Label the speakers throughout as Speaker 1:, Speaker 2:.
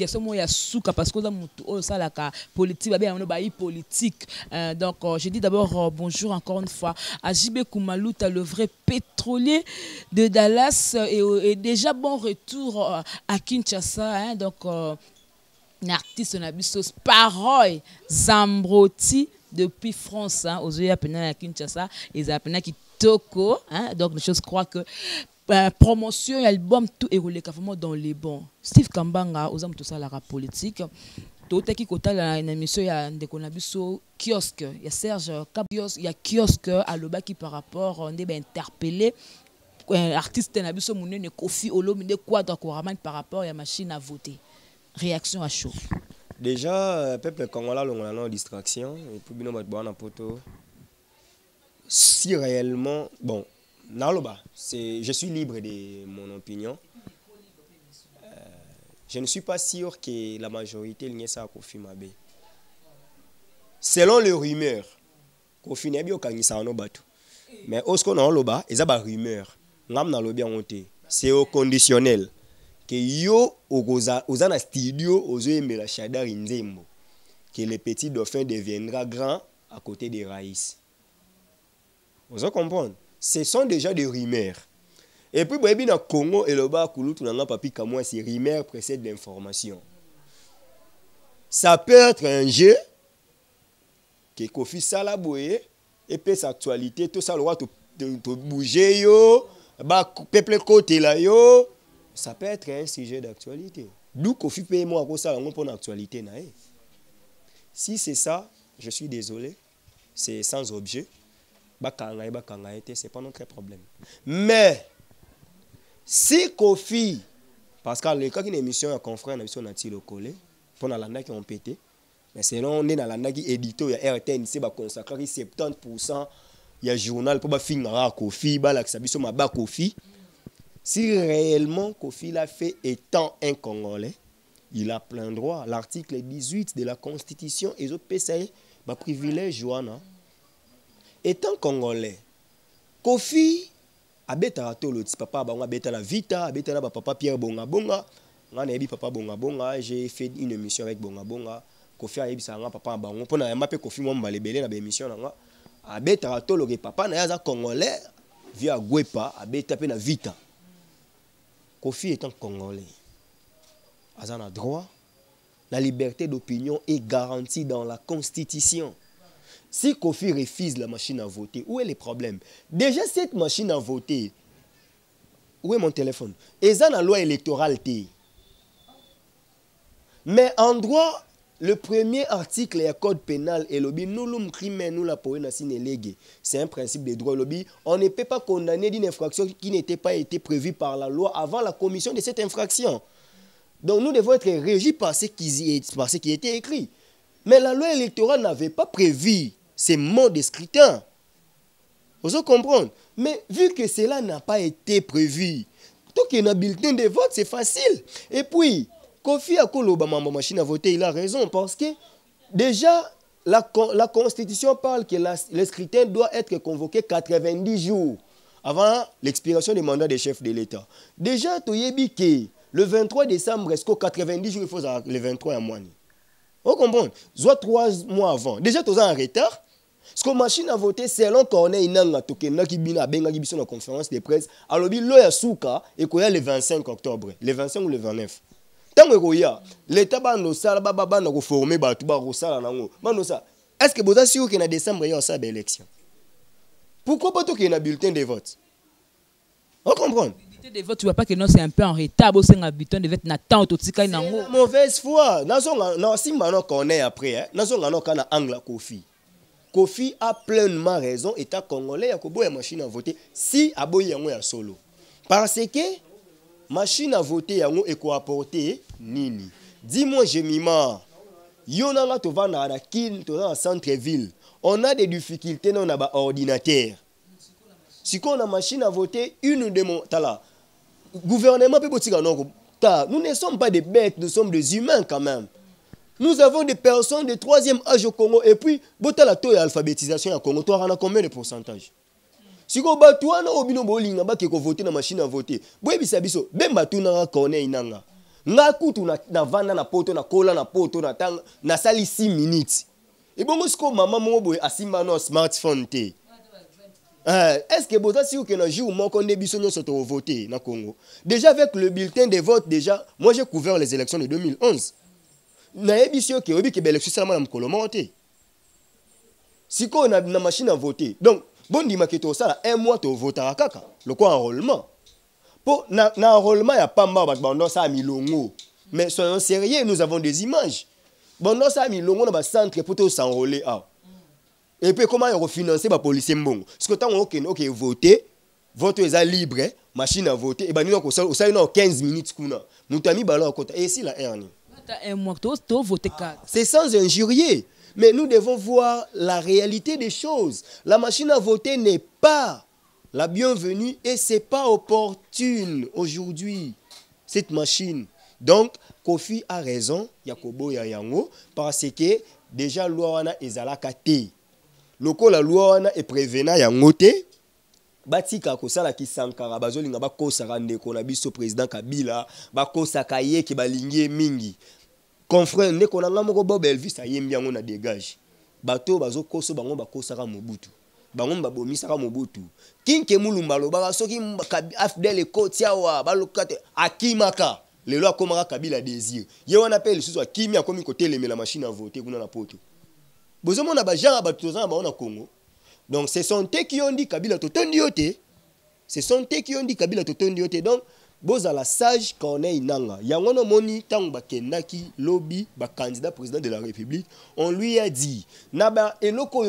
Speaker 1: situation moi ya souka parce que za mutu o ça la politique ba no ba politique. Donc je dis d'abord bonjour encore une fois à JB Koumalouta, le vrai pétrolier de Dallas et déjà bon retour à Kinshasa, hein, donc un artiste on a vu ce Paroy Zambroti depuis France, hein, aux yeux à Kinshasa et Zapena qui toko, hein, donc les choses croient que promotion et album tout est roulé vraiment dans les bons. Steve Kambanga aux hommes tout ça la rap politique. Tout qui côté la émission il y a des conabiso kiosque, il y a Serge Cabios, il y a kiosque à Loba qui par rapport on est interpellé artiste nabiso munene Kofi Olomide quoi donc par rapport à la machine à voter. Réaction à chaud.
Speaker 2: Déjà peuple congolais on a une distraction et puis bino batwana poto. Si réellement bon Naloba, je suis libre de mon opinion. Je ne suis pas sûr que la majorité n'y ça Kofi Mabe. Selon les rumeurs, Kofi Nebi okangisa no batu. Mais osko na loba, eza ba rumeur. Ngam na lobi onté. C'est au conditionnel que yo oza na studio ozo emela Shadar Nzembo que le petit dauphin deviendra grand à côté des Raïs. Vous comprenez? Ce sont déjà des rumeurs. Et puis, dans le Congo et le bas, ces rumeurs précèdent l'information. Ça peut être un jeu que Kofi Salaboye et puis sa actualité, tout ça, le droit de bouger, peuple côté là, ça peut être un sujet d'actualité. D'où Kofi paye moi pour l'actualité. Si c'est ça, je suis désolé, c'est sans objet. C'est pas notre problème. Mais si Kofi, parce que le cas d'une émission à confrère, une émission native au collé, pour la landa qui ont pété, mais sinon on est dans la landa qui édito, il y a RTN, c'est consacré 70%, il y a journal pour finir à Kofi, ma Kofi. Si réellement Kofi l'a fait étant un Congolais, il a plein droit. L'article 18 de la Constitution, et autres PCA, privilège Joana. Étant Congolais, Kofi abeta tolo ti papa ba abeta na Vita, abeta na papa Pierre Bonga Bonga. Ngana yebi papa Bonga Bonga, j'ai fait une émission avec Bonga Bonga. Kofi ayebi sa nga papa bango pona yamba pe Kofi mo mbalebele na ba émission na nga. Abeta tolo ke papa na yaza Congolais via Gwepa, abeta pe na Vita. Kofi étant Congolais, azana droit, la liberté d'opinion est garantie dans la Constitution. Si Kofi refuse la machine à voter, où est le problème? Déjà, cette machine à voter, où est mon téléphone? Et ça, la loi électorale. Mais en droit, le premier article du code pénal est le nous crimen nous la c'est un principe de droit. On ne peut pas condamner d'une infraction qui n'était pas été prévue par la loi avant la commission de cette infraction. Donc nous devons être régis par ce qui était écrit. Mais la loi électorale n'avait pas prévu ces modes de scrutin. Vous comprenez? Mais vu que cela n'a pas été prévu, tout qu'il y a un bulletin de vote, c'est facile. Et puis, Kofi Akoloba, machine à voter, il a raison. Parce que déjà, la Constitution parle que le scrutin doit être convoqué 90 jours avant l'expiration du mandat des chefs de l'État. Déjà, tu y que le 23 décembre, est-ce que 90 jours, il faut le 23 à mois. Vous comprenez? Soit 3 mois avant. Déjà, tu es en retard. Parce que la machine à voter, c'est long qu'on ait une conférence de presse. Alors, il y a souka et qu'il y a le 25 octobre. Le 25 ou le 29. Tant que y a l'État va nous reformer, est-ce que vous êtes sûr qu'en décembre, il y a une élection? Pourquoi pas qu'il y ait un bulletin de vote? Vous comprenez?
Speaker 1: De vote, tu vois pas que non, c'est un peu en retard. C'est un bulletin de vote, n'attend tout ça. C'est
Speaker 2: mauvaise foi. Non, si maintenant qu'on est après, nous sommes en angle Kofi. Kofi a pleinement raison. État congolais, il y a une machine à voter. Si aboy yango ya solo, parce que machine à voter yango est apporter nini. Dis-moi, je m'imagine. Yonanga to va na kin to dans centre-ville. On a des difficultés, on a un ordinateur. Si on a une machine à voter, une de mon tala. Gouvernement peut nous ne sommes pas des bêtes, nous sommes des humains quand même. Nous avons des personnes de 3e âge au Congo et puis la taux d'alphabétisation au Congo, tu as combien de pourcentage? Si vous avez voté dans la machine à voter, vous avez dit que vous avez nga kutu na vanda na poto na kola na poto na tanga na sali 6 minutes et bon siko maman mo boy asimba no smartphone te. Est-ce que vous avez que un jour mon condé biso nyonso to voter na Congo déjà avec le bulletin de vote déjà moi j'ai couvert les élections de 2011 na ebisio ke obi ke élection sala na mkolo monté siko na machine à voter donc bon di maketo sala un mois to voter kaka le quoi enrôlement pour na enrôlement ya pamba ba bando sa milongo mais soyons sérieux nous avons des images bando sa milongo na ba centre pour to s'enrôler ah. Et puis comment refinancer les policiers mbongo? Parce que tant que voter, vote est libre, machine à voter, et ben nous on 15 minutes kuna. Mutami ballon à côté. Et ici la hernie. C'est sans injurier. Mais nous devons voir la réalité des choses. La machine à voter n'est pas la bienvenue et c'est pas opportune aujourd'hui cette machine. Donc Kofi a raison, Yakobo Yayango, parce que déjà loi wana ezalaka te. Loko la loi wana est prévenant yango te batika kosala ki Sankara bazolinga bakosaka ndeko na biso président Kabila bakosaka ye ki balingi mingi confrère ndeko na nga moko Bob Elvis ayembi yango na dégage bato bazokoso bango bakosaka Mobutu bango babomisaka Mobutu kinke mulumba lobaka soki afdel ekoti awa balokate akimaka lelo akomaka Kabila désir ye wana pe lisusu akimi akomi kotelemela machine à voter kuna na poto. Bozomona na bajara batozana ba na Congo. Donc ce sont eux qui ont dit Kabila totondi yote. Ce sont eux qui ont dit Kabila totondi yote. Donc bozala sage qu'on est inanga. Yango no moni tang bakendaki lobby ba candidat président de la République, on lui a dit na ba eloko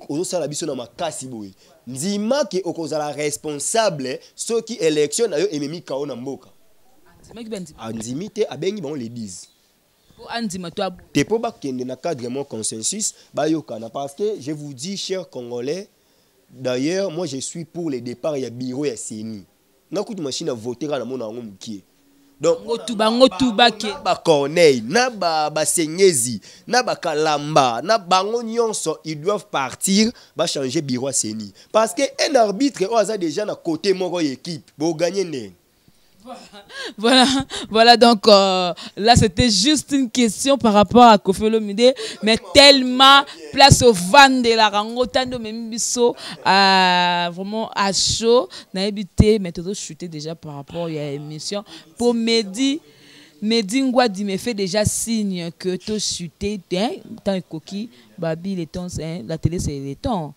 Speaker 2: ozo sala biso na makasi boy. Ndima ke okozala responsable ceux qui élection na yo ememi kao na mboka. Andimi te abengi bon les 10. T'es pas qu'il y a un cadre de consensus, parce que je vous dis, chers Congolais, d'ailleurs, moi je suis pour les départs, il y a bureau, il y a CENI. N'a pas de machine à voter à la monnaie. Donc, ba Corneille, na ba Senyezi, na ba Kalamba, na bango nyonso, ils doivent partir, ba changer bureau à CENI. Parce que un arbitre, on a déjà na côté mon équipe, pour gagner.
Speaker 1: Voilà donc là c'était juste une question par rapport à Koffi Olomide, mais tellement place au van de la rango tando membiso vraiment à chaud na habité mais tout chuté déjà par rapport à l'émission pour Mehdi Ngwadi me fait déjà signe que tout chuté tant coquille babi les temps la télé c'est les temps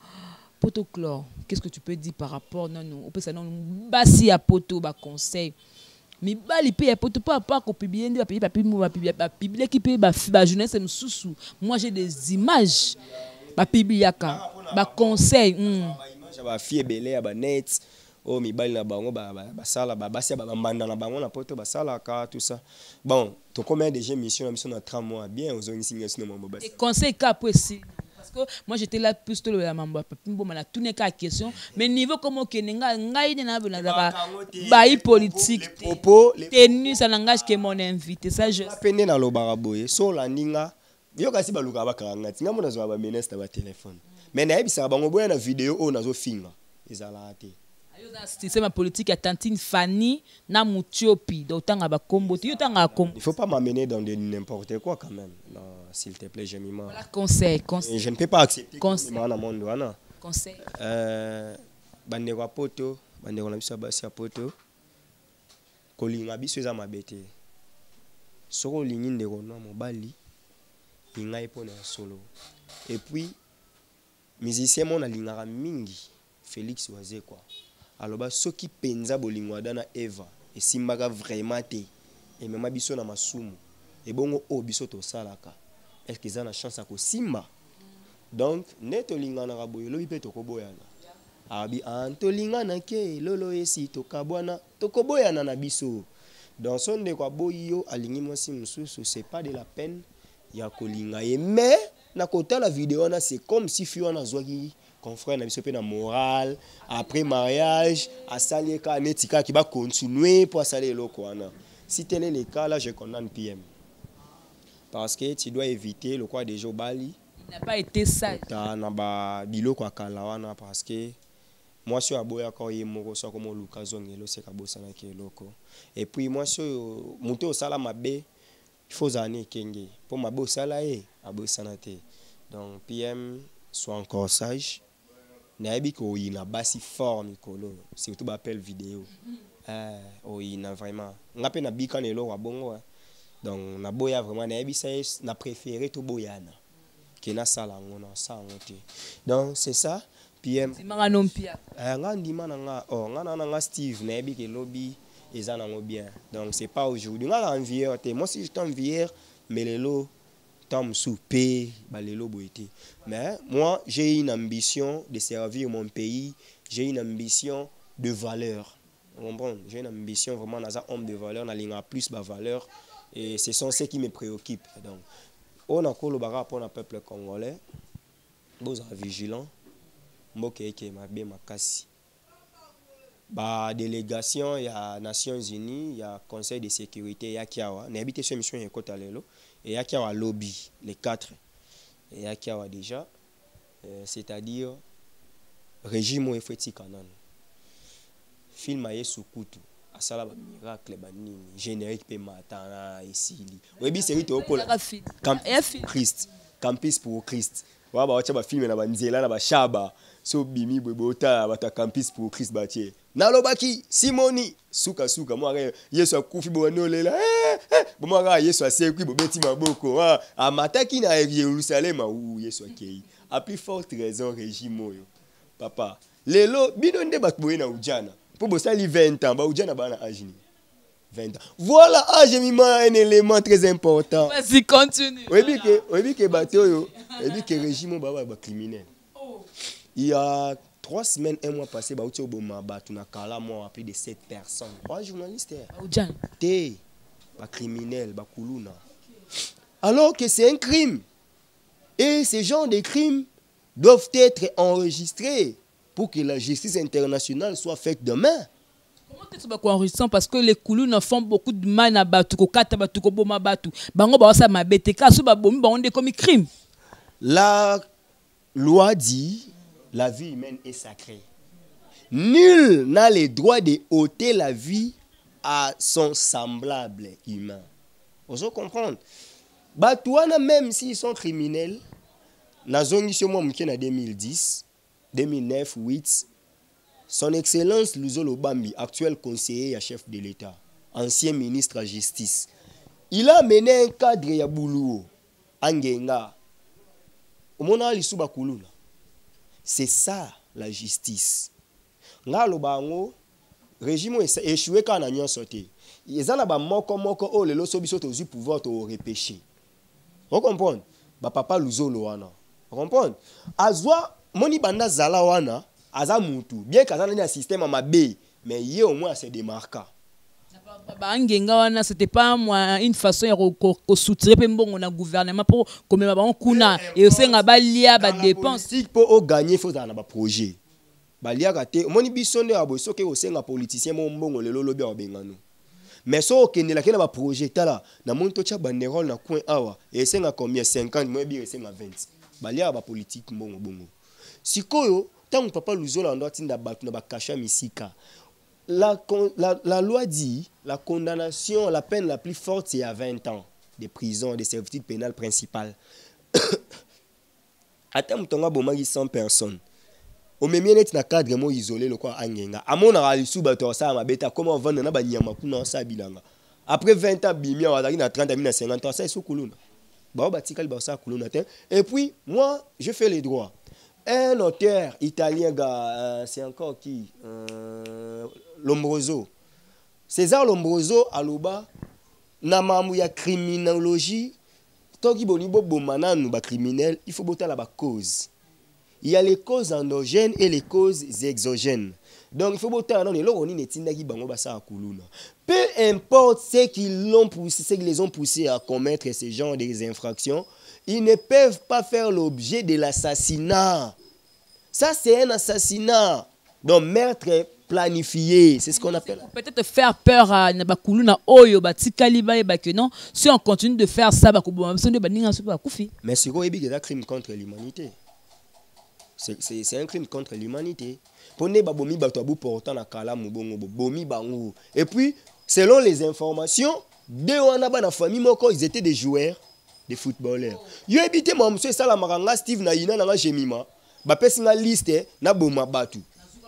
Speaker 1: poto chlore. Qu'est-ce que tu peux dire par rapport non on peut ça non basi à poto ba conseil mais bali pe ya poto pas ko publier ndi ba publier qui pe ba jeunesse msusu moi j'ai des images ba publiaka ba conseil
Speaker 2: image ba fie belé ba net o mi bali na bango ba sala ba basi ba mbanda na bango na poto ba sala ka tout ça bon to combien déjà mission na 30 mois bien aux ongisinga sino mambo basi
Speaker 1: conseil ka possible. Moi j'étais là plus tôt la mamba bon na tout n'est qu'à question mais niveau comme ok ngai na ba politique tenue ça langage que mon invité ça je
Speaker 2: pende na lobara boye so la ninga yo kasi ba luka ba karanga tinga mona zo ba menace ba téléphone mais na ebisa bango boye na vidéo o nazo finga ezala ate
Speaker 1: c'est ma politique à Tantine Fanny na Mutiopi d'autant ba kombo tu tanga kombo
Speaker 2: il faut pas m'amener dans n'importe quoi quand même non s'il te plaît je m'y mets
Speaker 1: voilà conseil
Speaker 2: je ne peux pas accepter na monde wana
Speaker 1: conseil
Speaker 2: bande kwa poto bande kwa biso basi ya poto kolinga biso za mabete soko lingi ndeko na mobali linga epona solo et puis musicien mon alingara mingi Félix Wazekwa aloba soki penza bolingwa dana Eva esimbaka vraiment te et même biso na masumu et bongo o biso to salaka est-ce que ça na chance à ko simba donc neto lingana ka boyo lobi pe to koboyana abi antolingana ke lolo esi to kabwana to koboyana na biso dans son de kwa boyo alingi mwasi mususu c'est pas de la peine ya kolinga ye mais na kota la vidéo na c'est comme si fiona zwaki confrère na biso pe na moral après mariage à salir ka netika qui va continuer pour salir loko wana si tel est le cas là je condamne PM parce que tu dois éviter le quoi déjà au Bali
Speaker 1: il n'a pas été sage
Speaker 2: ta na ba biloko akala wana parce que moi sur aboya ko yemoko so comme Lucas Zongelo c'est kabosana keloko et puis moi sur monter au sala mabe il faut zani kenge pour mabe au sala abosana te donc PM soit encore sage nayebi ko ina basi fort mikolo surtout appel vidéo ina vraiment ngape na bika nelo wa bongo donc na boya vraiment nayebi ça na préféré to boyana kena sala ngona sa ngote donc c'est ça PM
Speaker 1: Simanga nompia
Speaker 2: ngandima nanga nga Steve nayebi ke lobby ezana ngo bien donc c'est pas aujourd'hui nga envier te moi si je t'envier mais lelo tam souper balelo boité mais moi j'ai une ambition de servir mon pays, j'ai une ambition de valeur. Vous comprenez? J'ai une ambition vraiment dans un homme de valeur, dans l'inga plus de valeur et ce sont ceux qui me préoccupent. Donc on a encore le bagarre pour le peuple congolais. Vous êtes vigilants. Mboke ma bien makasi. Ba délégation il y a Nations Unies, il y a Conseil de sécurité, il y a Kiawa. N'habite sur mission et côté lelo et il y a Kiawa lobby les 4. Et il y a Kiawa déjà c'est-à-dire régime efeti kanan. Film aye sukutu asala ba miracle ba nini générique pe matana isili. Webi série to kola. Christ. Campus pour Christ. Wa ba wacha ba film na ba nzela na ba shaba. So bimi bwebota bata campus pour Christ batie. Nalobaki Simoni suka moi Yesu akufi bonolela moi Yesu asekwi bobeti maboko amataki na Yerusalem ou Yesu akei a plus forte raison régime oyo papa lelo bino nde batboye na ujana pour bosali 20 ans ba ujana bana âge 20 ans voilà âge mima un élément très important.
Speaker 1: Vas-y continue.
Speaker 2: Oyebi ke bato yo oyebi ke régime ba criminel. Il y a 3 semaines, un mois passé, bah, à plus de 7 personnes. 3 journalistes. T'es pas criminel, pas koulouna. Alors que c'est un crime. Et ces genres de crimes doivent être enregistrés pour que la justice internationale soit faite demain.
Speaker 1: Comment tu es enregistrant? Parce que les koulounas font beaucoup de mal à Batu, Kata Batu, Koboma Batu. Bango Bawasa Mabeteka, Subabomi, Baonde comme crime.
Speaker 2: La loi dit. La vie humaine est sacrée. Nul n'a le droit de ôter la vie à son semblable humain. Vous comprenez? Batouana, même s'ils sont criminels, na zongi sur moi en 2010, 2009, 2008, son Excellence Luzolo Bambi, actuel conseiller à chef de l'État, ancien ministre de la Justice, il a mené un cadre ya boulou, Angenga. Omona lisuba kuluna. C'est ça la justice. Nga lo bango régime échoué quand on a sauté. Ils ont ba moko oh le loso biso tozu pouvoir to repêcher. Vous comprenez? Ba papa Luzolo wana. Vous comprenez? Azwa moni banda zala wana aza mutu. Bien qu'azana un système à mabe, mais il au moins se démarquer.
Speaker 1: C'était pas moi une façon de soutenir le gouvernement pour comme kuna et aussi ngabalia ba dépenses
Speaker 2: si pour gagner faut dans ba projet balia raté moni bisonde abo soke osenga politicien mo mbongo lelo lobi obengano mais so okende la kena ba projet tala na monto cha banderole na coin awa et senga combien 50 moi bi senga 20 balia ba politique mbongo bongo sikoyo tant papa Luzola ndo tinda batu na ba kasha misika. La loi dit la condamnation, la peine la plus forte, c'est à 20 ans de prison, de servitude pénale principale. Attends, tu as 100 personnes. Au même moment, tu as un cadre isolé, le quoi angenga. À mon avis, tu as comment vendre na banyama kuna sa bilanga. Après 20 ans, bimia on a 30 ans, 50 ans, ça est sous kuluna. Ba batikal ba sa kuluna. Et puis moi, je fais les droits. Un auteur italien, c'est encore qui Lombroso. César Lombroso, aloba, na mamu ya criminologie, toki bonibo bomana nou ba criminel, il faut boter la ba cause. Il y a les causes endogènes et les causes exogènes. Donc il faut boter non les loroni netinda ki bango ba sa kuluna. Peu importe ce qu'ils l'ont poussé, ce qui les ont poussés à commettre ce genre de infractions, ils ne peuvent pas faire l'objet de l'assassinat. Ça c'est un assassinat. Donc meurtre planifié, c'est ce qu'on appelle.
Speaker 1: Peut-être faire peur à Nabakuluna Oyo Batikaliba et Bakenon. Si on continue de faire ça,
Speaker 2: mais c'est quoi un crime contre l'humanité? C'est un crime contre l'humanité. Pone babomi batoabu portant na kala mubongo bomi bangu. Et puis selon les informations, deux wana ba na famille moko ils étaient des joueurs, des footballeurs. Yo ebité mo monsieur sala maranga Steve na ina na jemima. Ba pesi nga liste na boma batu.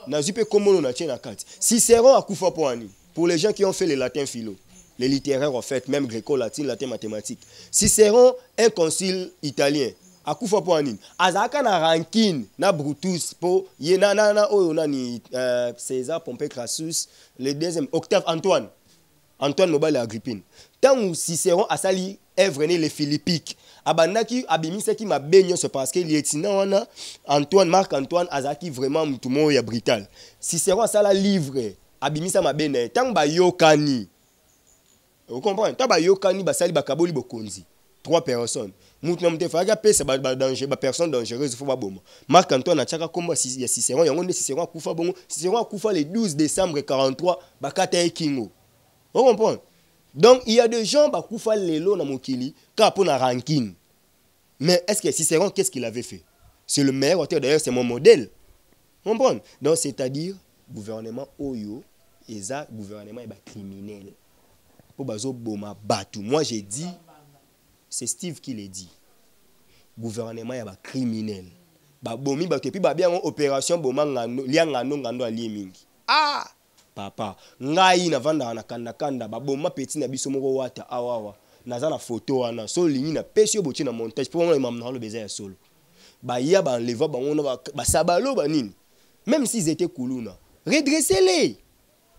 Speaker 2: Na zupe komono na tien na kati. Cicéron akufa poani. Pour les gens qui ont fait les latins philo, les littéraires en fait, même gréco-latin, latin mathématique. Cicéron, un concile italien. Akufa poani. Azaka na rankin na Brutus po yena na oyo nani César Pompée Crassus, le deuxième Octave Antoine. Antoine Mobile Agrippine. Tant Cicéron a sali œuvre les philippiques. Abandaki abimisaki ma benyo c'est parce que lieutenant wana Antoine Marc Antoine azaki vraiment mutumo ya brutal. Cicéron a sala livre abimisa ma bene tant ba yokani. Vous comprenez? Tant ba yokani ba sali bakaboli bokonzi. 3 personnes. Mutu na mte faga pesa ba danger ba personne dangereuse faut ba boma. Marc Antoine a chaka komba ya Cicéron yango nde Cicéron akufa bongo. Cicéron akufa le 12 décembre 43 bakata ekingo. Vous comprenez? Donc, il y a des gens qui font les lots dans Mokili, qui ont un ranking. Mais est-ce que Cicéron, qu'est-ce qu'il avait fait? C'est le meilleur auteur, d'ailleurs, c'est mon modèle. Vous comprenez? Donc, c'est-à-dire, gouvernement Oyo, et ça, gouvernement est criminel. Pour bazo boma batu. Moi, j'ai dit, c'est Steve qui l'a dit. Gouvernement est criminel. Bomi batu, et puis, bien, opération boma ngano alié mingi. Ah! Papa, ngai na vanda na kanda baboma petit na biso moko wata awawa naza na photo wana so lingi na pesi oboti na montage pour moi mam na le beza ya solo ba ya ba enleva ba ngona ba sabalo ba nini même s'ils étaient kuluna redressez-les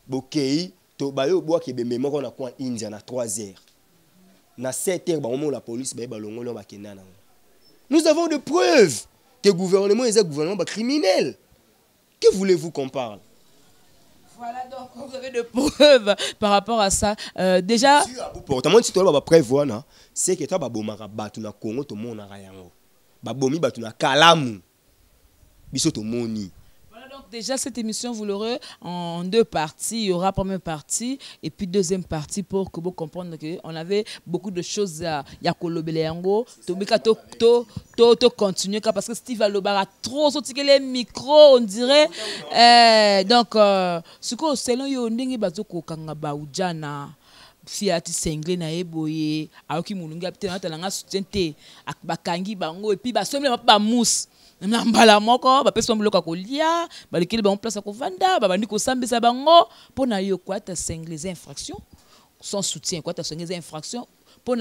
Speaker 2: bokei to ba yo boa ke bembe moko na kwa India na 3h na 7h ba la police ba balongolo ba kenana. Nous avons de preuves que le gouvernement est un gouvernement criminel. Que voulez-vous qu'on parle?
Speaker 1: Voilà, donc vous avez de preuves par rapport à ça. Déjà,
Speaker 2: pourtant, si tu as preuve, c'est que tu as bomara batu na Congo, to mona rayango. Babomi batu na kalamu. Biso to moni.
Speaker 1: Voilà, donc déjà cette émission vous l'aurez en 2 parties. Il y aura première partie et puis deuxième partie pour que vous compreniez qu'on avait beaucoup de choses à kolobele yango. To continuer parce que Steve Alobara trop sorti les micros on dirait donc ce que selon yo ndenge bazoko kanga ba ujana fiati sengle na eboye aoki mulunga peut na talanga soutien te bakangi bango et puis ba somle ba mousse na mbala moko ba peso mloka kolia ba lekeli ba on place ko vanda ba bandi ko sambisa bango pona yo kwa ta sengle les infractions sans soutien quoi ta sengle les infractions. Bon,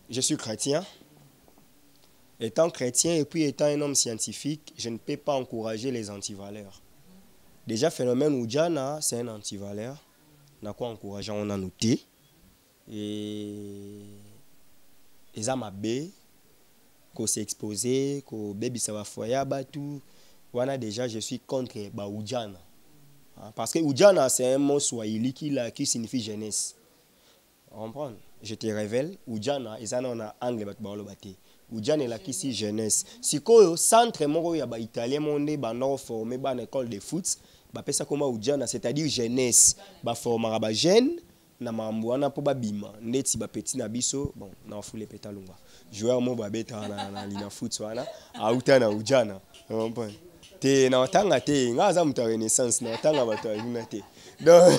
Speaker 2: je suis chrétien. Étant chrétien et puis étant un homme scientifique, je ne peux pas encourager les antivaleurs. Déjà, phénomène Oudjana, c'est un antivaleur. On a quoi encourager, on a noté. Et les amabé, qu'on s'est exposé, qu'on baby ça va foyer, tout. Voilà, déjà, je suis contre Oudjana. Parce que Oudjana, c'est un mot swahili qui signifie jeunesse. On comprend? Je te révèle, Oudjana, et ça, on a anglais, Oudjana est là qui signifie jeunesse. Si le centre est italien, on est formé dans l'école de foot, c'est-à-dire jeunesse. On forme les jeunes, na mambuana po babima ndeti ba petit na biso bon na fule petalunga joueur mo babeta na lina foot wana auta na Oudjana on comprend? Te na tanga te ngaza muta renaissance na tanga bato aluna te donc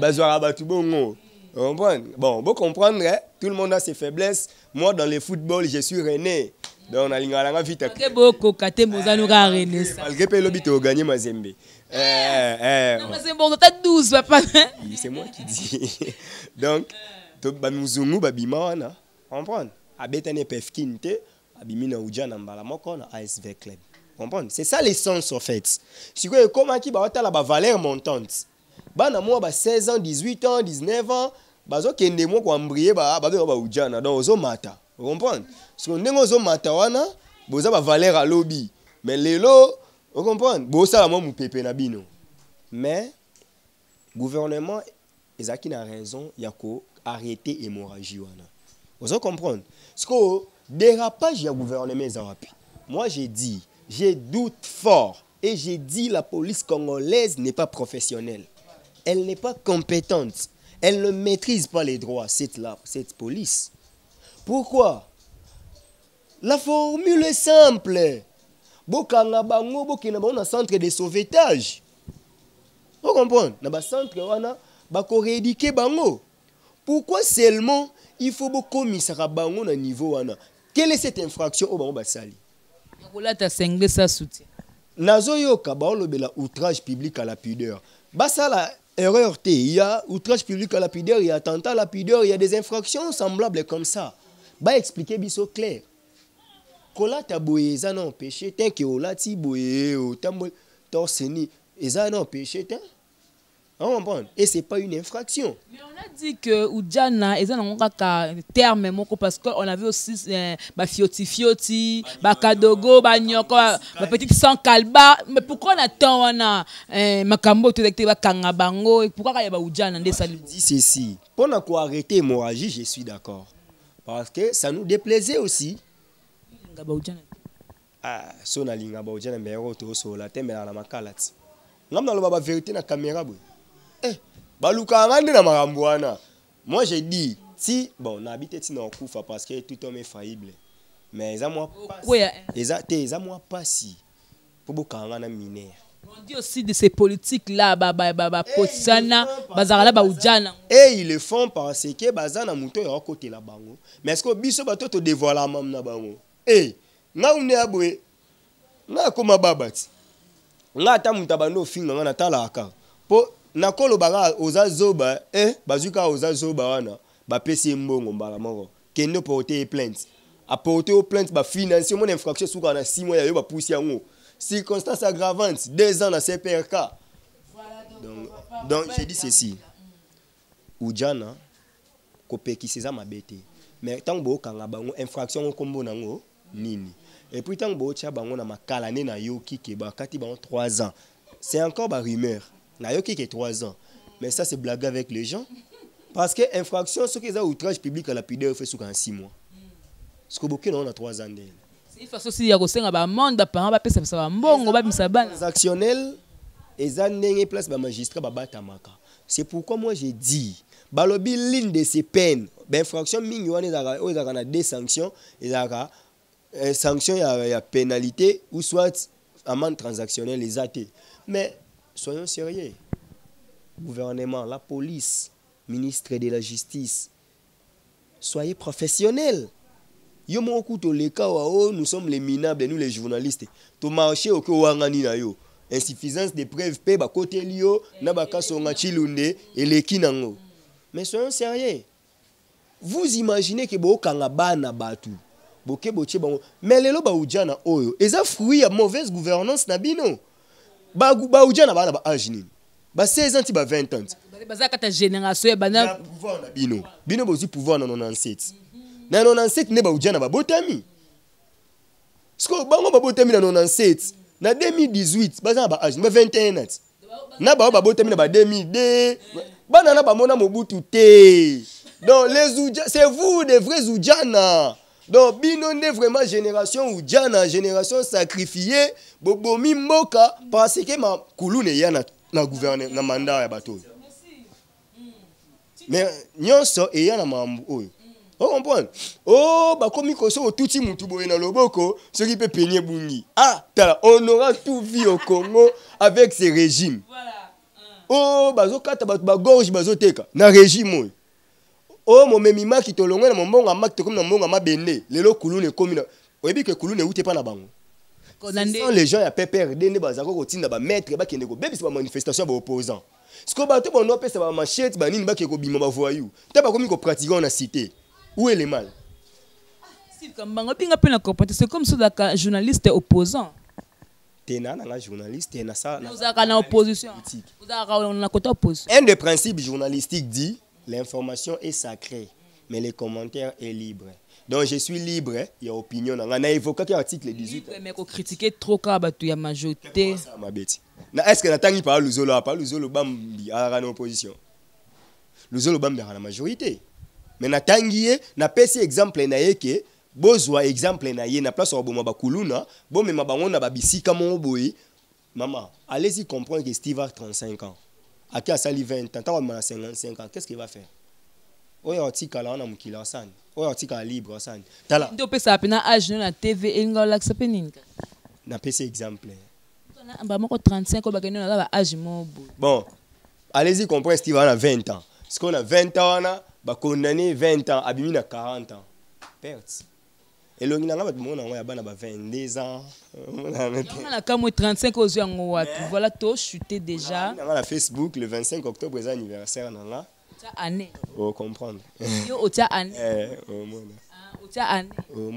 Speaker 2: bazwara batu bongo on comprend? Bon vous comprendre tout le monde a ses faiblesses. Moi dans le football je suis René donc na lingala vite
Speaker 1: ke boko kate mozano ka renaissance
Speaker 2: malgré pe lobito gagner Mazembe
Speaker 1: non c'est bon t'as 12 papa
Speaker 2: c'est moi qui dis donc to ba muzungu ba bima wana comprendre abetane pefkinte abimina Oudjana mbala moko na ASV Club. Comprendre? C'est ça l'essence en fait. Si quoi comment qui ba la ba valeur montante. Bana moi ba 16 ans, 18 ans, 19 ans, bazo kende mo ko ambrier ba Oudjana donc ozo mata. Vous comprenez? Parce que ndengo ozo mata wana boza ba valeur à lobby. Mais lelo, vous comprenez? Boza la mo mupepe na bino. Mais gouvernement ezaki na raison yako arrêter hémorragie wana. Vous comprenez? Parce que dérapage du gouvernement Zawapi. Moi j'ai dit, j'ai doute fort et j'ai dit la police congolaise n'est pas professionnelle. Elle n'est pas compétente. Elle ne maîtrise pas les droits, cette police. Pourquoi? La formule est simple. Bokanga bango bokena bango na centre de sauvetage. Vous comprenez? Na ba centre wana ba ko rééduquer bango. Pourquoi seulement il faut beaucoup misara bango na niveau wana? Quelle est cette infraction au bango basali?
Speaker 1: Là ta sengle ça soutien.
Speaker 2: Nazo yoka ba olobela outrage public à la pudeur. Basala erreur T, il y a outrage public à la pudeur, il y a attentat à la pudeur, il y a des infractions semblables comme ça. Ba expliquer biso clair. Kola ta boye za non péché tant que olati boye o tambo torseni eza non péché tant. On comprend. Et c'est pas une infraction.
Speaker 1: Mais on a dit que Oudjana eza na kaka terme moko parce que on avait aussi ba fioti ba kadogo ba nyoko ba petite sans kalba. Mais pourquoi on attend wana makambo to ba kanga bango pourquoi ka ya ba Oudjana nde ça
Speaker 2: dit ceci pour na ko arrêter hémorragie, je suis d'accord parce que ça nous déplaisait aussi. Ah, so na linga ba Oudjana mais roto so la tembe na makalati. Ngamna lo ba vérité na caméra boy. Baluka ngande na makambo wana. Moi j'ai dit si bon on habite ti na okufa parce que tout homme est faillible. Mais ça moi pas moi pas si pour bokanga na mineur.
Speaker 1: On dit aussi de ces politiques là posana bazala ba Oudjana.
Speaker 2: Et ils le font parce que bazana muto ya côté la bango. Mais est-ce que biso bato to dévoiler mam na bango? Nga une abwe. Nga koma babati. Nga ta mutabano finga nga na talaka. Po nakolo banga ozazoba bazuka ozazoba wana ba pesi mbongo mbala moko kendo porter plainte a porter au plainte ba financer mon infraction suka na 6 mois ya yo ba poussi yango circonstance aggravante 2 ans na CPRK. Donc j'ai dit ceci Oudjana kopeki seza mabete mais tant bo kanga bango infraction kombo nango nini et puis tant bo tia bango na makala ne na yoki ke ba kati bango 3 ans c'est encore ba rumeur. Nayoki qui est 3 ans. Mais ça, c'est blague avec les gens. Parce que infraction, ce qui est outrage public à la pudeur, fait sous 6 mois. Ce que beaucoup on a 3 ans.
Speaker 1: Il faut aussi y avoir un monde de parents, ça va mbongo,
Speaker 2: transactionnel, et ça n'est place ba magistrat ba batamaka. C'est pourquoi moi j'ai dit, balobi ligne de ces peines, infraction mingi wana ezaka na des sanctions, ezaka sanction ya pénalité ou soit amende transactionnelle les athées. Mais soyons sérieux. Gouvernement, la police, ministre de la Justice, soyez professionnels. Nous sommes les minables, nous les journalistes. Tout marché au Kouangani na yo. Insuffisance de preuves, côté lio, nabaka songa chilunde et les kinango. Mais soyons sérieux. Vous imaginez que bo kangaba na batu. Boke boche bango. Mais lelo ba Oudjana oyo, eza fruit ya mauvaise gouvernance na bino. Ba Oudjana ba na ba âge nini. Ba 16 ans ti ba 20 ans.
Speaker 1: Baza kata génération ba na
Speaker 2: pouvoir na bino. Bino bozi pouvoir na 97. Na 97 ne ba Oudjana ba botami. Sko bango ba botami na 97. Na 2018 baza ba âge ba 21 ans. Na ba botami na ba 2002. Bana na ba mona Mobutu te. Donc les Oudjana, c'est vous des vrais Oudjana. Donc bino ne vraiment génération Oudjana, génération sacrifiée, bobomi mboka parce que ma kulune ya na gouverner na mandat ya bato. Mais nyonso e ya na mambo oyo. On comprend? Oh ba komi ko so tuti mutu boye na loboko, ce qui peut peigner bungi. Ah, on aura tout vu au Congo avec ces régimes. Voilà. Oh bazokata ba gorge bazoteka na régime oyo. Oh mon memima qui tolonga na mbonga makte comme na mbonga mabende lelo kulune komi na oyebi ke kulune ute pa na bango. Quand les gens ya PPRD ne bazako kotinda ba maître ba kende ko bebisa ba manifestation ba opposant. Ce que ba to bono pesa ba machette ba nini ba ke ko bima ba voyou. Ta ba komi ko pratiquer na cité. Où est le mal?
Speaker 1: Si comme bango pinga pe na comporter c'est comme ça la journaliste opposant.
Speaker 2: Tena na journaliste na ça.
Speaker 1: Nous avons na opposition. Vous avez na côté opposition.
Speaker 2: Un des principes journalistiques dit l'information est sacrée, mais les commentaires est libre. Donc je suis libre, il y a opinion. On a évoqué l'article 18.
Speaker 1: Mais qu'on critiquer trop car il y a majorité.
Speaker 2: Est-ce que Nathalie parle le Zolo Bambi à la opposition? Le Zolo Bambi à la majorité. Mais Nathalie n'a pas ces exemples naïke. Bozwa exemple naïe na place au Bomba Kuluna. Bon mais ma bango na babisi comme on boy. Maman, allez-y comprendre que Steve a 35 ans. À qui a sali 20 ans, tant qu'on a 55 ans, qu'est-ce qu'il va faire? Oh, il y a un petit cas là, on a qui l'a san. Oh, il y a un petit cas libre, san. T'as là.
Speaker 1: Donc, ça a âge na TV et nga la sapeninga.
Speaker 2: Na PC exemple.
Speaker 1: Ba moko 35 ko ba kenyo na ba âge mo bo.
Speaker 2: Bon, allez-y comprendre Steve on a 20 ans. Parce qu'on a 20 ans, on a condamné 20 ans, abîmé à 40 ans. Perte. Et le gars, on a 22 ans.
Speaker 1: On a comme 35 aux yeux en haut. Voilà, tout chuté déjà.
Speaker 2: On a Facebook, le 25 octobre, c'est l'anniversaire.
Speaker 1: Année.
Speaker 2: Oh, comprendre.
Speaker 1: Au tia année.
Speaker 2: Au
Speaker 1: tia année.
Speaker 2: Au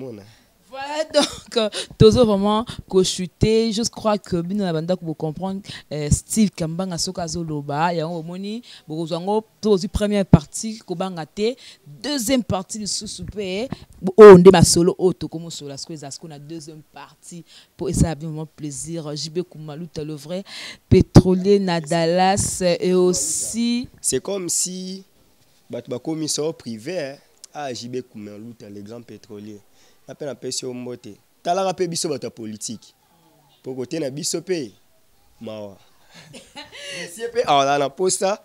Speaker 1: Voilà donc, toujours vraiment chuté. Je crois que bien la bande pour comprendre Steve Kambanga Sokazo Loba. Il y a un moment où première partie Kobangate, deuxième partie du sous-soupé. On démarre solo auto comme solo parce que a deuxième partie pour et ça a bien vraiment plaisir. JB Kumaluta le vrai pétrolier Nadalas et aussi.
Speaker 2: C'est comme si bah commissaire privé à JB Kumaluta l'exemple pétrolier. Appelle un peu sur moté. T'as la rappelé biso bata politique. Pour côté na biso pe. Mawa. Si pe alors na posta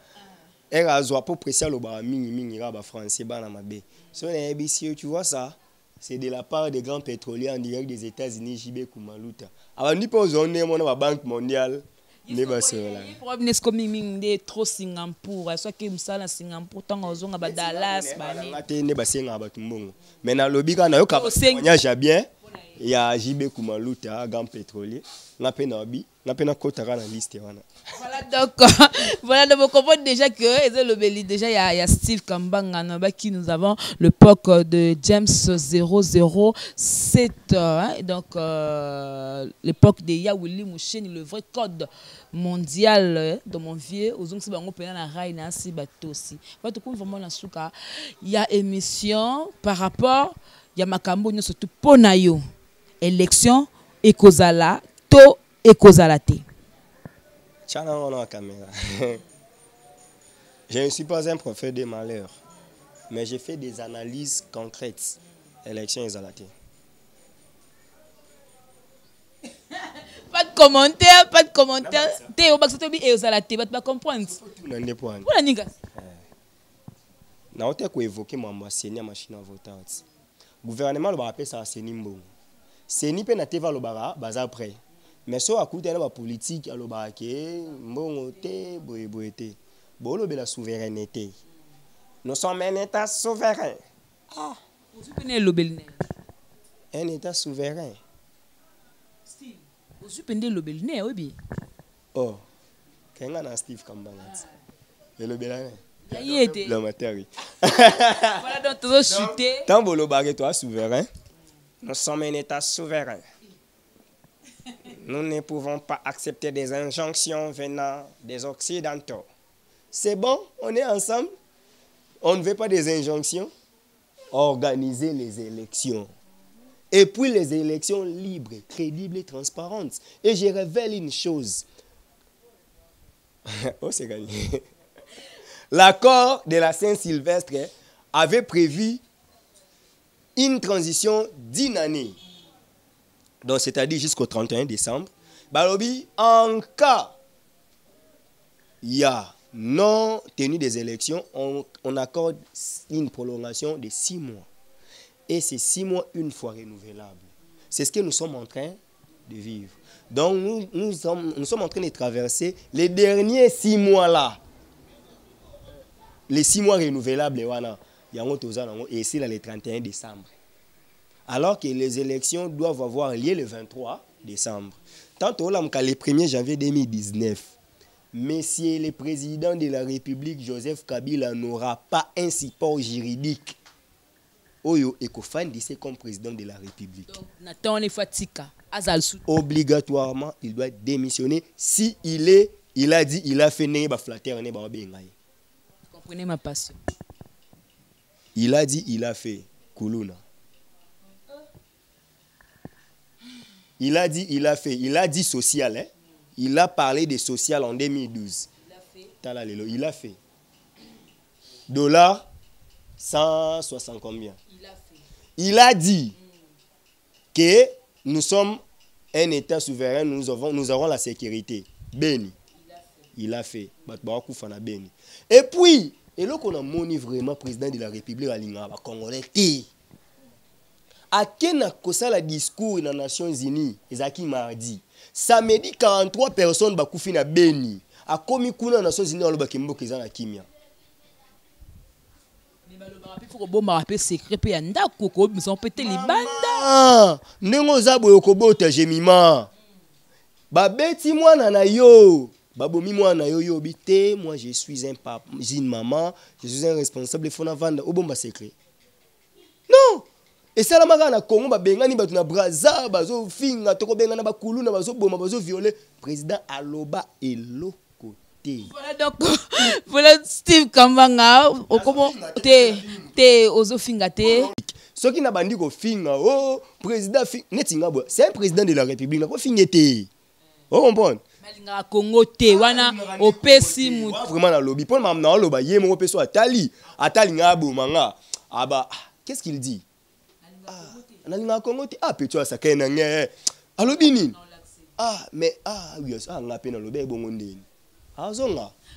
Speaker 2: elle a zoa pour presser le bar mini raba français bana mabe. Sur les ABC tu vois ça, c'est de la part des grands pétroliers en direct des États-Unis JB Kumaluta. Alors ni pas zone mon la banque mondiale. Ne ba cela.
Speaker 1: Le problème est que est trop Singapour, soit que ça na Singapour tant ozonga ba Dallas ba
Speaker 2: ne. Ne ba senga ba tumbongo. Mais na lobby kana yo ka témoignage bien. Il y a JB Kumaluta, grand pétrolier. Na penabi, na pena kotara na liste wana.
Speaker 1: Voilà donc voilà donc vous comprenez déjà que le Belly déjà il y a Steve Kambanga Naba qui nous avons le POC de James 007 donc l'époque de Yawili Mouchen le vrai code mondial de mon vieux aux gens qui sont en na rail na si bateau aussi. Voilà donc vraiment la souka il y a émission par rapport il y a makambo surtout ponayo élection ekozala to ekozala te.
Speaker 2: Caméra. Je ne suis pas un prophète de malheur, mais j'ai fait des analyses concrètes. Élection exalatée.
Speaker 1: Pas de commentaire, pas de commentaire. T'es au baxotobi et exalaté, tu vas comprendre. Voilà, niga.
Speaker 2: Na ote ko évoquer mamba seni machine à voter. Gouvernement le rappelle ça seni mbongo. Seni pe na teva lo bara baza prêt. Mais so akuta na ba politique aloba ke mbongo te boye te. Bolo be la souveraineté. Nous sommes un état souverain. Ah,
Speaker 1: vous prenez le belné.
Speaker 2: Un état souverain.
Speaker 1: Steve, vous prenez le belné oui.
Speaker 2: Oh. Kenga na Steve Kambanga. Le belné.
Speaker 1: Le
Speaker 2: matériel.
Speaker 1: Voilà donc toujours chuté.
Speaker 2: Tant bolo bagé toi souverain. Nous sommes un état souverain. Nous ne pouvons pas accepter des injonctions venant des Occidentaux. C'est bon, on est ensemble. On ne veut pas des injonctions. Organiser les élections. Et puis les élections libres, crédibles et transparentes. Et je révèle une chose. Oh, c'est gagné. L'accord de la Saint-Sylvestre avait prévu une transition d'une année. Donc, c'est-à-dire jusqu'au 31 décembre. Balobi, en cas, il y a non tenue des élections, on accorde une prolongation de 6 mois. Et c'est 6 mois une fois renouvelable. C'est ce que nous sommes en train de vivre. Donc, nous sommes en train de traverser les derniers 6 mois-là. Les 6 mois renouvelables, et c'est le 31 décembre. Alors que les élections doivent avoir lieu le 23 décembre. Tantôt, le 1er janvier 2019, Monsieur le président de la République, Joseph Kabila, n'aura pas un support juridique. Oyo Ekofan dit comme président de la République. Obligatoirement, il doit démissionner si il a dit, il a fait né flatter.
Speaker 1: Comprenez ma passion.
Speaker 2: Il a dit, il a fait Koulouna. Il a dit, il a dit social. Hein? Il a parlé de social en 2012. Il a fait. Dollars, 160 combien? Il a dit que nous sommes un État souverain, nous avons la sécurité. Béni. il a fait. Et puis, et là qu'on a moni vraiment président de la République à l'Inga, Congolais, à quel a la discours dans les Nations Unies, Ezaki mardi. Samedi, 43 personnes bakoufi na Beni. A komi kuna Nations Unies, on a bakimbo keza na kimia.
Speaker 1: Il faut que secret pe yanda koko ils ont pété les bandes.
Speaker 2: Nengo zabo yokobota jemima. Babeti mwana na yo. Babomi mwana yo yo bité, moi je suis un papa, une maman, je suis un responsable fona vanda obomba secret. Non. Et ça la maka na Congo ba bengani batu na Brazza bazo finga toko bengana ba kuluna bazo boma bazo violer président aloba elo.
Speaker 1: Voilà donc voilà Steve Kambanga comment te ozo finga te
Speaker 2: ce qui n'a bandi ko finga oh président netinga bo c'est un président de la République na ko fingete oh comprendre
Speaker 1: malinga Congo te wana opesi mutu
Speaker 2: vraiment na lobby pour mam na loba ye mo peso atali ngabo manga aba qu'est-ce qu'il dit na Congo te peto sa kena nge alobi nini mais oui ngape na lobe bongo ndeni.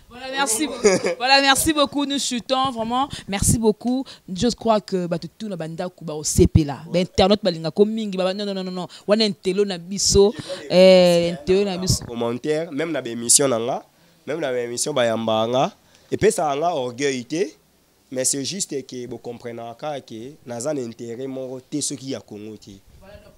Speaker 1: Voilà, merci beaucoup. Nous chutons vraiment. Merci beaucoup. Je crois que tout le banda kuba au CP là. Internet balinga komingi non. Wana entelo na biso entelo na biso.
Speaker 2: Commentaire même na émission nanga, même na émission bayambanga et puis ça nga orgueillité mais c'est juste que vous comprenez que nazan intérêt mon té ce qui a Congo té.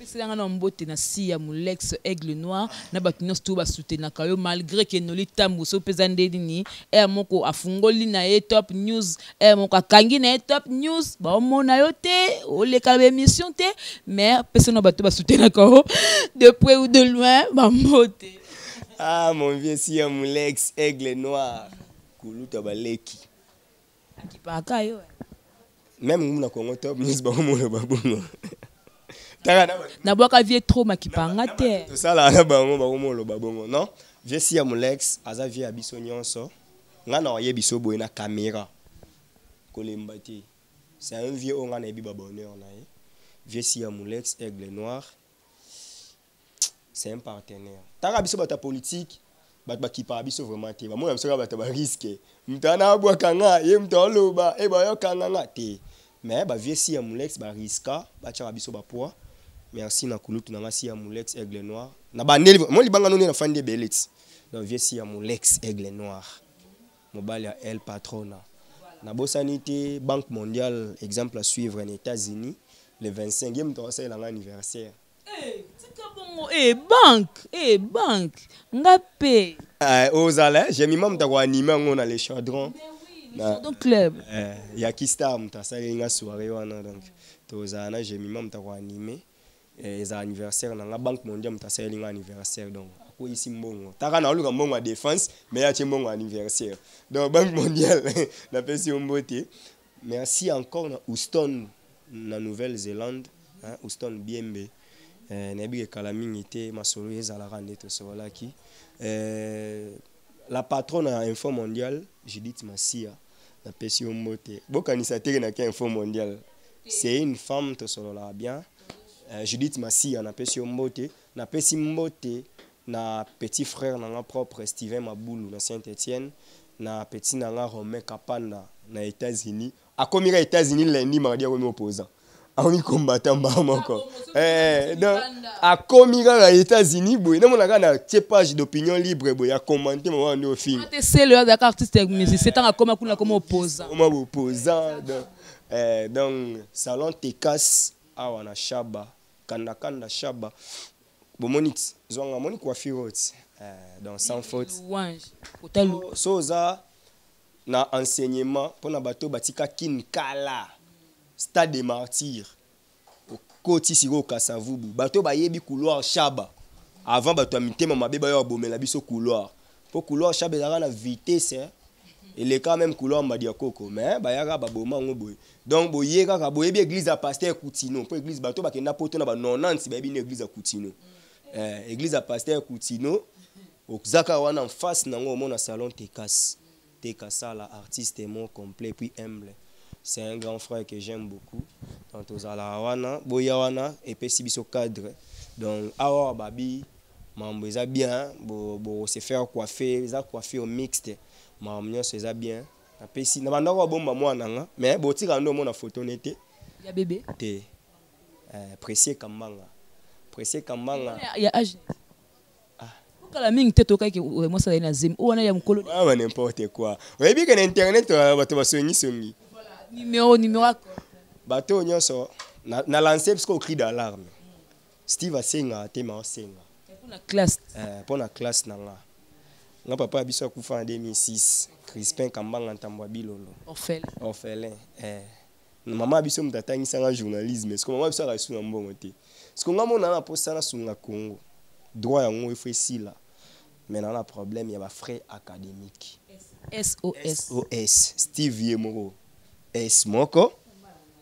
Speaker 1: C'est un mbote na siya Molex Aigle Noir na bakinos tout ba soutenir kayo malgré que no litambu so pesande dini moko afungoli na top news moko kangi na top news ba mona yo te o le ka émission te mais personne ba to ba soutenir kayo de près ou de loin ba mbote
Speaker 2: mon vieux siya Molex Aigle Noir kuluta baleki
Speaker 1: akipa kayo
Speaker 2: même na Congo top news ba mona ba bongo
Speaker 1: na boka vie trop makipanga te
Speaker 2: ça là na bango bakomolo babongo non vie si ya Molex aza vie abiso nyonso nga na ye biso boye na caméra kolemba te c'est un vieux on na biba bonheur na ye vie si ya Molex Aigle Noir c'est un partenaire tanga biso bata politique bat bakipa biso vraiment te ba mona biso bata ba risque mtana abwa kanga ye mtoloba e ba yo kanga nga te mais ba vie si ya Molex ba riska ba tcha biso ba poids. Merci na kulutu na ngasi ya Molex Aigle Noir. Na bandeli mo libanga noni na fande belets. Donc vieux si ya Molex Aigle Noir. Mobile ya El Patrona. Na bosanité Banque mondiale exemple à suivre en États-Unis le 25e temps c'est l'anniversaire.
Speaker 1: Banque. Ngapé.
Speaker 2: Ozala, j'ai mis même ta ko animer ngona les chadrons.
Speaker 1: Donc club.
Speaker 2: Ya Kistar mta ça nga soirée wana donc tozana j'ai mis même ta ko animer. Et anniversaire na Banque mondiale mta salinga anniversaire donc ko ici mbongo taka na luka mbongo défense mais ya mbongo anniversaire donc Banque mondiale na pesi mbote merci encore na Houston na Nouvelle-Zélande Houston Biembe na bi kala mingi te masolo ezala rande to solaki la patronne à Info Mondial Judith Massia na pesi mbote bokanisa te na Info Mondial c'est une femme to solola bien. Judith Massia na pesi mbote na pesi mbote na petit frère na propre Steven Maboulou na Saint-Étienne na petit na Romain Kapanda na États-Unis akomira États-Unis lundi mardi akomi opposant akomi combattant moko donc akomira na États-Unis boy na mona na page d'opinion libre boy a commenter mo wana au film
Speaker 1: c'est le d'accord artiste musicien tant akoma kuna comme opposant
Speaker 2: donc salon Tekas awa na Shaba kanda Shaba bomonit zonga moni coiffure donc sans faute soza na enseignement pona bato batika kinkala stade des martyrs koti siro kasavubu bato bayebi couloir Shaba avant bato mitema mabeba yo bomela biso couloir pour couloir Shaba ezaka na vitesse et les quand même couloir Madiakoko mais bayaka baboma ngoboy donc boye kaka boyebi église à pasteur Koutino pour église bato bakenda poto na ba 90 bayebi na église à Koutino église à pasteur Koutino okzaka wana en face nango mona salon Tekasala artiste mon complet puis humble c'est un grand frère que j'aime beaucoup donc ozala wana boya wana et puis si biso cadre donc awa babi mambo eza bien bo se faire coiffer eza coiffer au mixte mambo nyonso eza bien na pesi na bandako bomba mwana nga mais botika ndo mona photo nete
Speaker 1: ya bébé
Speaker 2: te Précieux Kambanga
Speaker 1: ya âge kala mingi te tokai ke moi ça na zim ou na ya mkolo
Speaker 2: ah n'importe quoi oyebi que na internet bato basongi songi
Speaker 1: numéro
Speaker 2: bato nyonso na lancer parce qu'au cri d'alarme Steve asenga te ma osenga pour la classe nanga nga papa abiso akufa en 2006 Crispin Kambanga Ntambwa Bilolo orphelin maman abiso mutatangisa nga journalisme parce que maman abiso akasunga mbongo te parce que nga mona na posa na sunga Congo droit yango il faut ici là mais na na problème ya ba frais académiques SOS Steve Yemoro S moko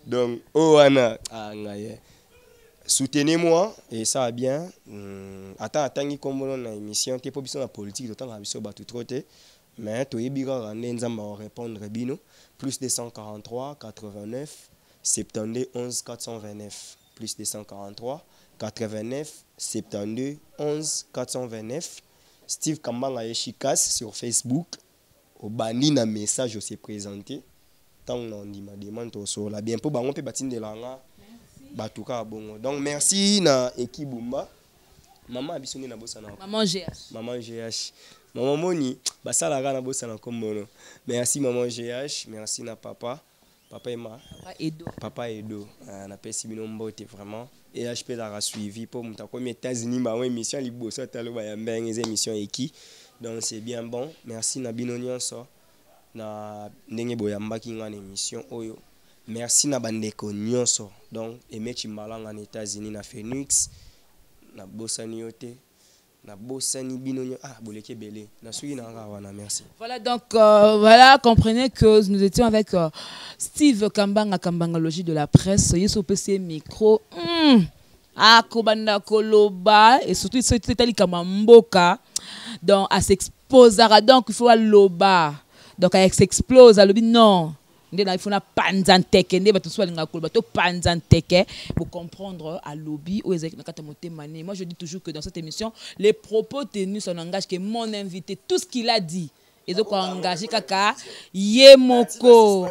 Speaker 2: donc wana ngaye soutenez-moi et ça va bien. Attends, comme on a une émission, tu peux la politique, tu as biso batu troté, mais tu es bien répondre bino plus 243 89 72 11 429 plus 243 89 72 11 429 Steve Kambanga Eshikas sur Facebook au bani na message s'est présenté tant on dit ma demande sur la bien pour bango pe batine de langa. Batuka bongo. Donc merci na Ekibumba. Maman abisoni na bossa na.
Speaker 1: Maman GH.
Speaker 2: Maman Moni basala na bossa na kombono. Merci maman GH, merci na papa. Papa Edo. Na pesi bino mbote vraiment. Et HP a suivi pour muta comme États-Unis ba émission liboso talo ba ya mbenge émission eki. Donc c'est bien bon. Merci na bino nyonso. Na ndenge boyambaki ngana émission oyo. Merci na bandeko nyonso donc Aimé Chimbalanga en États-Unis na Phoenix na bosani yote na bosani binonyo boleke belé na suki na wana merci.
Speaker 1: Voilà donc voilà comprenez que nous étions avec Steve Kambanga Kambangologie de la presse yeso PC micro akobanda koloba et surtout c'était ali kama mboka donc à s'exposer donc il faut loba donc elle s'explose à lobi non il faut panzanteke nde bato so linga ko bato panzanteke pour comprendre à lobby ou ezaki na kata motemane. Moi je dis toujours que dans cette émission les propos tenus sont engagent que mon invité tout ce qu'il a dit et donc engagé kaka yemoko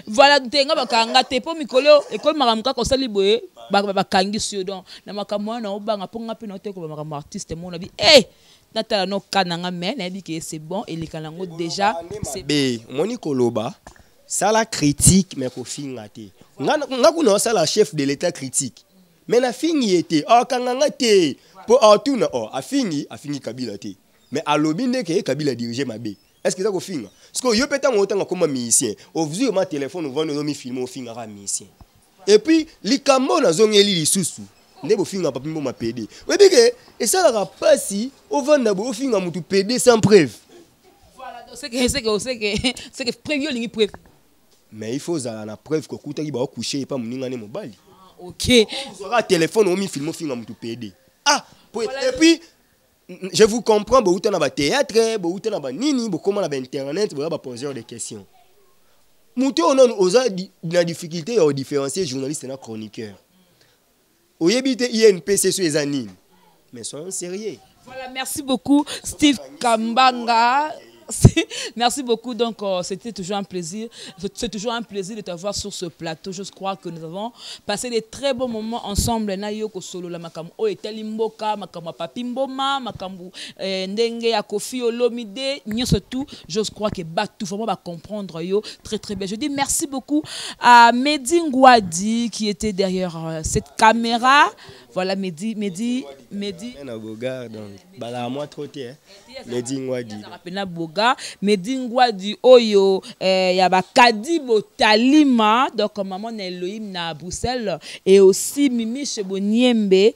Speaker 1: voilà tenga bakanga te po mikolo ekol maramuka ko sali boye bakangi sio donc na makamwa na obanga ponga pe na te ko makamwa artiste mon abi Natala no kananga mais na dit que c'est bon et les kanango déjà c'est
Speaker 2: bé moni koloba ça la critique mais ko finga te nga kuna ça la chef de l'état critique mais na fingi était kananga te pour tuna afingi Kabila te mais alobi ndeke Kabila diriger mabe est-ce que ça ko finga parce que yo peta ngotanga comme musicien au vu ma téléphone on va nous mi filmer au finga ra musicien et puis likambo na zongeli lisusu ndebo finga papi mbo ma PD webike et ça la pasi au vanda bo finga mutu PD sans preuve.
Speaker 1: Voilà donc c'est que preuve yo lingi preuve
Speaker 2: mais il faut za na preuve ko kutaki ba coucher pas muninga ne mobali.
Speaker 1: OK
Speaker 2: vous aura téléphone au mi film finga mutu PD et puis je vous comprends bo utana ba théâtre bo utana ba nini bo comment na ba internet bo ba poser des questions mutu on oza na difficulté à différencier journaliste et chroniqueur. Oyebite INPC sur les anines. Mais soyons sérieux.
Speaker 1: Voilà, merci beaucoup Steve Kambanga. Merci beaucoup. Donc, c'était toujours un plaisir. C'est toujours un plaisir de t'avoir sur ce plateau. Je crois que nous avons passé des très bons moments ensemble. Nayoko solo la makamu o etelimboka makamu papimboma makamu ndenge ya Kofi Olomide. Surtout, je crois que tout vraiment va comprendre yo très très bien. Je dis merci beaucoup à Mehdi Ngouadi qui était derrière cette caméra. Voilà Mehdi.
Speaker 2: Bala moi trop té. Mehdi Ngouadi.
Speaker 1: Mehdi Ngouadi oyo ya ba Kadibo Talima donc maman Elohim na Bruxelles et aussi Mimi Cheboniembe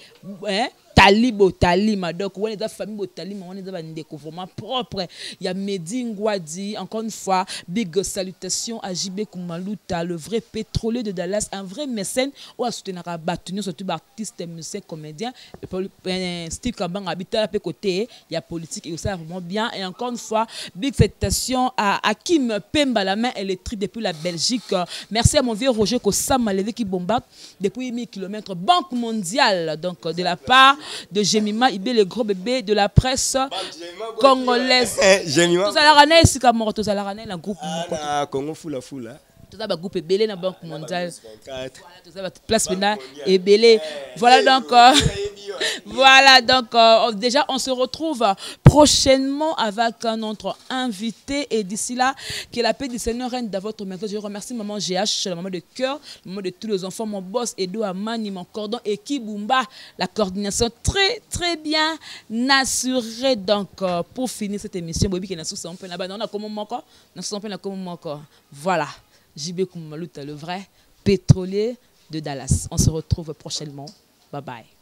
Speaker 1: Talibo Talima. Donc, on est dans la famille Botalima, on est dans un découvrement propre. Il y a Mehdi Ngwadi, encore une fois, big salutations à JB Kumaluta, le vrai pétrolier de Dallas, un vrai mécène, ou à soutenir à Batuni, surtout artiste, musicien, comédien. Steve Kabang habite à côté, il y a politique et aussi vraiment bien. Et encore une fois, big salutations à Hakim Pemba, la main électrique depuis la Belgique. Merci à mon vieux Roger Kossam, qui bombarde depuis 1000 km. Banque mondiale, donc de la part de Jemima Ibé, le gros bébé de la presse congolaise.
Speaker 2: Jemima.
Speaker 1: Tous à la ranée, c'est comme tous à la ranée, le groupe.
Speaker 2: Congo foula.
Speaker 1: Tout ça, groupe Ebélé dans la Banque mondiale. Voilà, tout ça, place pénale Ebélé. Voilà donc, déjà, on se retrouve prochainement avec notre invité. Et d'ici là, que la paix du Seigneur règne dans votre maison. Je remercie maman GH, la maman de cœur, la maman de tous les enfants, mon boss Edo Amani, mon cordon et Kibumba. La coordination très, très bien assurée. Donc, pour finir cette émission, Bobby qui est sous son peu là-bas. On a comment encore? Voilà. JB Kumaluta, le vrai pétrolier de Dallas. On se retrouve prochainement. Bye bye.